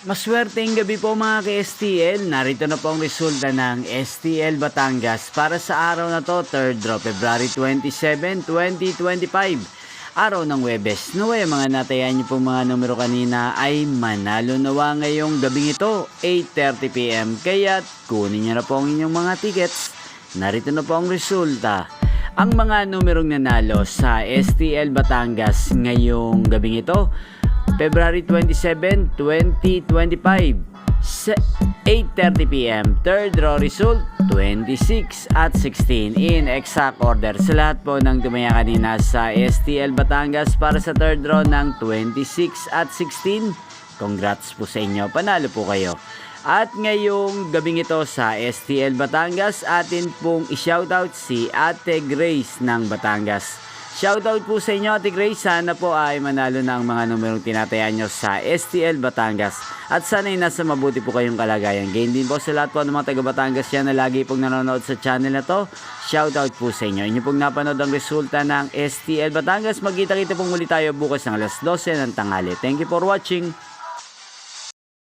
Maswerteng gabi po mga ka-STL. Narito na po ang resulta ng STL Batangas para sa araw na to, 3rd draw, February 27, 2025. Araw ng Webes. Naway mga natayan niyo po mga numero kanina ay manalo nawa ngayong gabing ito, 8:30 PM. Kaya kunin niyo na po ang inyong mga tickets. Narito na po ang resulta. Ang mga numerong nanalo sa STL Batangas ngayong gabing ito, February 27, 2025, 8:30 PM. Third draw result, 26 at 16 in exact order. Sa lahat po ng tumaya kanina sa STL Batangas para sa third draw ng 26 at 16, congrats po sa inyo, panalo po kayo. At ngayong gabing ito sa STL Batangas, atin pong i-shoutout si Ate Grace ng Batangas. Shoutout po sa inyo Ate Grace, sana po ay manalo na ang mga numerong tinatayan nyo sa STL Batangas. At sana ay nasa mabuti po kayong kalagayan. Gain din po sa lahat po ng mga taga Batangas yan na lagi pong nanonood sa channel na to. Shoutout po sa inyo. Inyo pong napanood ang resulta ng STL Batangas. Magkita-kita pong muli tayo bukas ng alas 12 ng tanghali. Thank you for watching.